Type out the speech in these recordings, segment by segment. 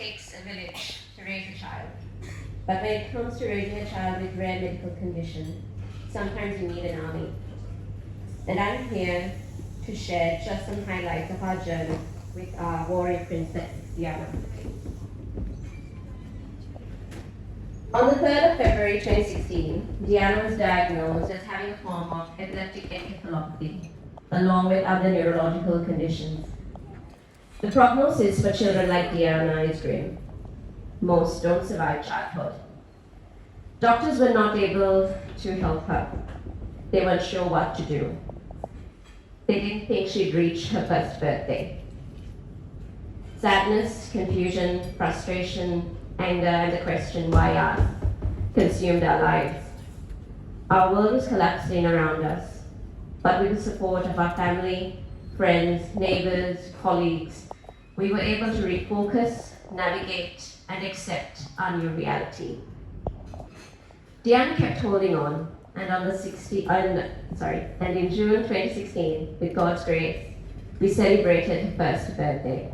takes a village to raise a child. But when it comes to raising a child with rare medical condition, sometimes you need an army. And I'm here to share just some highlights of our journey with our warrior princess, Diyanna. On the 3rd of February 2016, Diyanna was diagnosed as having a form of epileptic encephalopathy, along with other neurological conditions. The prognosis for children like Diyanna is grim. Most don't survive childhood. Doctors were not able to help her. They weren't sure what to do. They didn't think she'd reach her first birthday. Sadness, confusion, frustration, anger, and the question, why us, consumed our lives. Our world was collapsing around us, but with the support of our family, friends, neighbors, colleagues, we were able to refocus, navigate, and accept our new reality. Diyanna kept holding on, and in June 2016, with God's grace, we celebrated her first birthday.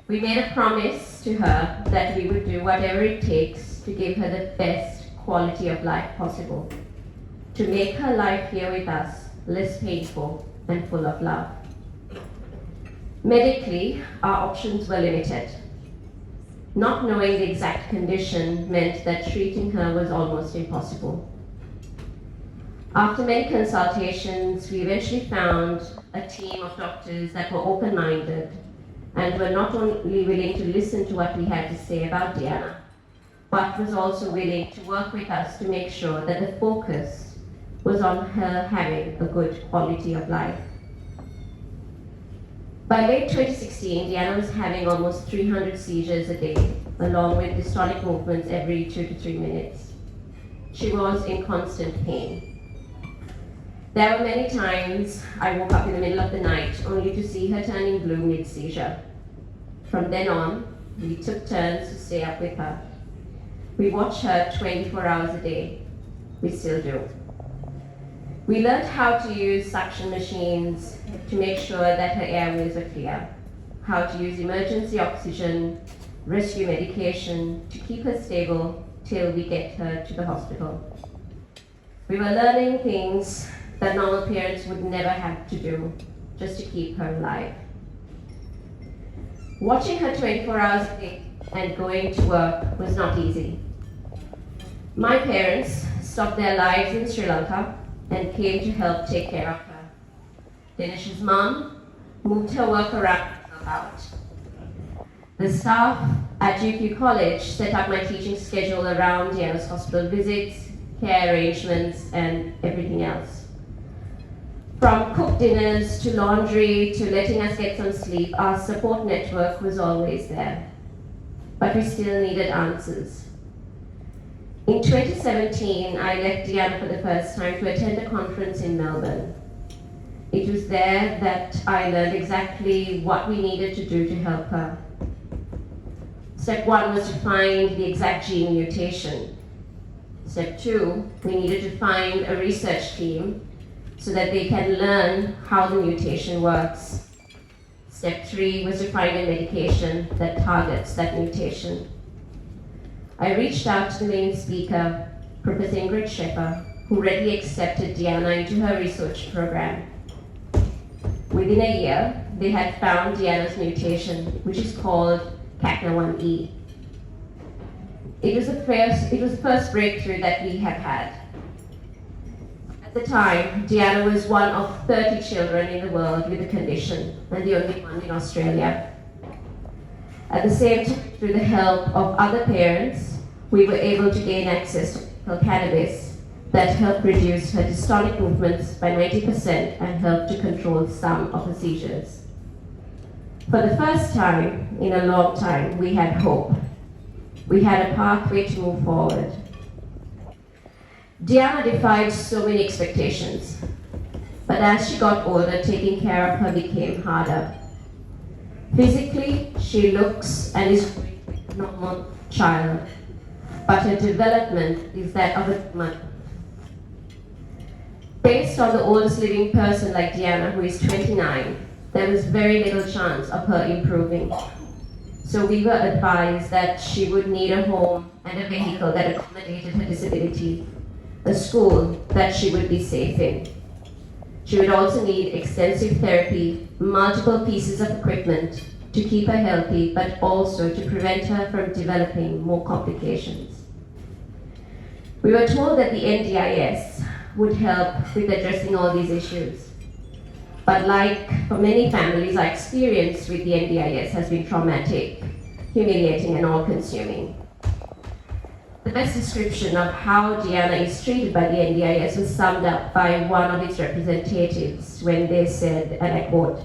We made a promise to her that we would do whatever it takes to give her the best quality of life possible, to make her life here with us less painful and full of love. Medically, our options were limited. Not knowing the exact condition meant that treating her was almost impossible. After many consultations, we eventually found a team of doctors that were open-minded and were not only willing to listen to what we had to say about Diyanna, but was also willing to work with us to make sure that the focus was on her having a good quality of life. By late 2016, Diyanna was having almost 300 seizures a day, along with dystonic movements every 2 to 3 minutes. She was in constant pain. There were many times I woke up in the middle of the night only to see her turning blue mid-seizure. From then on, we took turns to stay up with her. We watched her 24 hours a day. We still do. We learned how to use suction machines to make sure that her airways were clear, how to use emergency oxygen, rescue medication to keep her stable till we get her to the hospital. We were learning things that normal parents would never have to do just to keep her alive. Watching her 24 hours a day and going to work was not easy. My parents stopped their lives in Sri Lanka and came to help take care of her. Dinesh's mom moved her work around to help out. The staff at UQ College set up my teaching schedule around Diyanna's hospital visits, care arrangements, and everything else. From cooked dinners to laundry to letting us get some sleep, our support network was always there. But we still needed answers. In 2017, I left Diyanna for the first time to attend a conference in Melbourne. It was there that I learned exactly what we needed to do to help her. Step 1 was to find the exact gene mutation. Step 2, we needed to find a research team so that they can learn how the mutation works. Step 3 was to find a medication that targets that mutation. I reached out to the main speaker, Professor Ingrid Scheffer, who readily accepted Diyanna into her research program. Within a year, they had found Diyanna's mutation, which is called CACNA1E. It was the first breakthrough that we have had. At the time, Diyanna was one of 30 children in the world with the condition, and the only one in Australia. At the same time, through the help of other parents, we were able to gain access to medical cannabis that helped reduce her dystonic movements by 90% and helped to control some of her seizures. For the first time in a long time, we had hope. We had a pathway to move forward. Diyanna defied so many expectations, but as she got older, taking care of her became harder. Physically, she looks and is a normal child, but her development is that of a woman. Based on the oldest living person like Diyanna, who is 29, there was very little chance of her improving. So we were advised that she would need a home and a vehicle that accommodated her disability, a school that she would be safe in. She would also need extensive therapy, multiple pieces of equipment to keep her healthy, but also to prevent her from developing more complications. We were told that the NDIS would help with addressing all these issues. But like for many families, our experience with the NDIS has been traumatic, humiliating, and all-consuming. The best description of how Diyanna is treated by the NDIS was summed up by one of its representatives when they said, and I quote,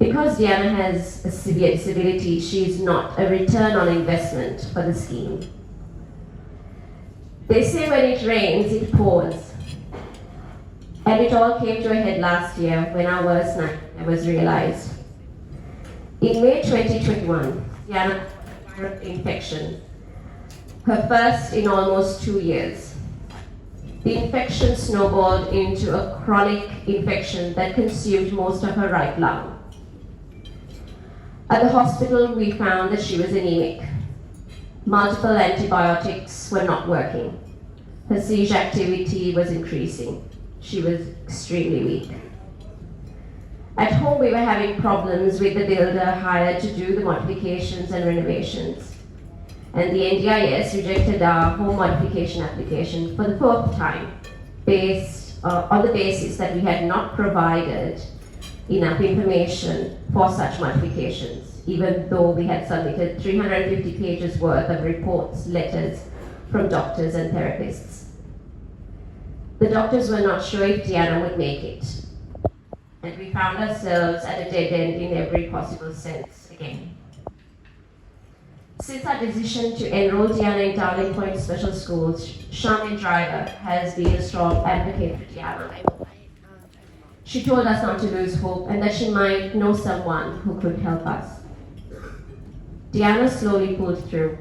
"Because Diyanna has a severe disability, she is not a return on investment for the scheme." They say when it rains, it pours. And it all came to a head last year when our worst nightmare was realized. In May 2021, Diyanna had a viral infection, her first in almost 2 years. The infection snowballed into a chronic infection that consumed most of her right lung. At the hospital, we found that she was anemic. Multiple antibiotics were not working. Her seizure activity was increasing. She was extremely weak. At home, we were having problems with the builder hired to do the modifications and renovations. And the NDIS rejected our home modification application for the fourth time, based on the basis that we had not provided enough information for such modifications, even though we had submitted 350 pages worth of reports, letters from doctors and therapists. The doctors were not sure if Diyanna would make it, and we found ourselves at a dead end in every possible sense again. Since our decision to enroll Diyanna in Darling Point Special Schools, Charmaine Driver has been a strong advocate for Diyanna. She told us not to lose hope and that she might know someone who could help us. Diyanna slowly pulled through,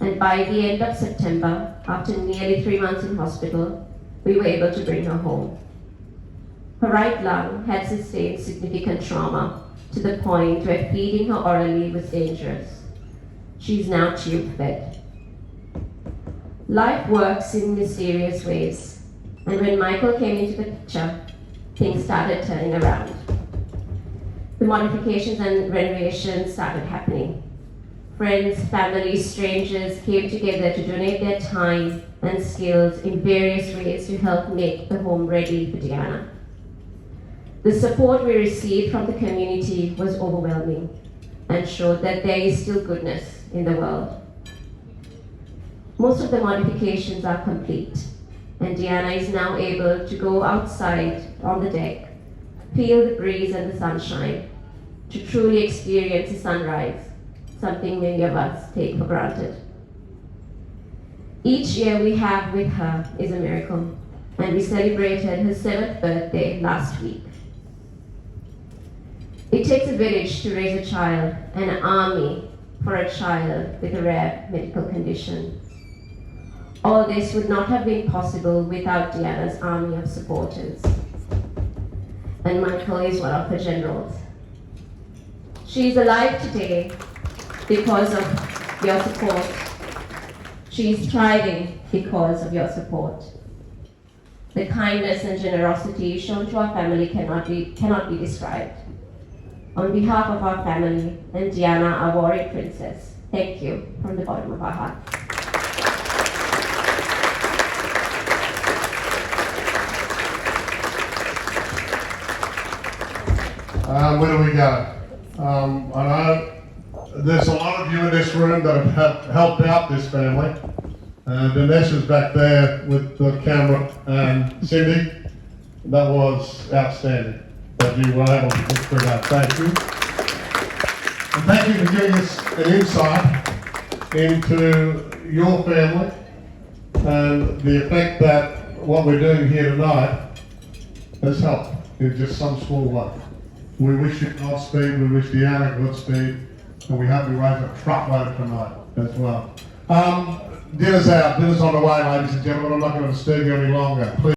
and by the end of September, after nearly 3 months in hospital, we were able to bring her home. Her right lung had sustained significant trauma to the point where feeding her orally was dangerous. She's now tube fed. Life works in mysterious ways, and when Michael came into the picture, things started turning around. The modifications and renovations started happening. Friends, family, strangers came together to donate their time and skills in various ways to help make the home ready for Diyanna. The support we received from the community was overwhelming and showed that there is still goodness in the world. Most of the modifications are complete, and Diyanna is now able to go outside on the deck, feel the breeze and the sunshine, to truly experience the sunrise, something many of us take for granted. Each year we have with her is a miracle, and we celebrated her 7th birthday last week. It takes a village to raise a child, and an army for a child with a rare medical condition. All this would not have been possible without Diyanna's army of supporters. And Michael is one of her generals. She is alive today because of your support. She is thriving because of your support. The kindness and generosity shown to our family cannot be described. On behalf of our family and Diyanna, our warrior princess, thank you from the bottom of our heart. Where do we go? I know there's a lot of you in this room that have helped out this family. Dinesh's back there with the camera, and Cindy, that was outstanding that you were able to put through that. Thank you. And thank you for giving us an insight into your family and the effect that what we're doing here tonight has helped in just some small way. We wish you Godspeed, we wish Diyanna Godspeed, and we hope we raise a truckload tonight as well. Dinner's out, dinner's on the way, ladies and gentlemen. I'm not going to disturb you any longer. Please.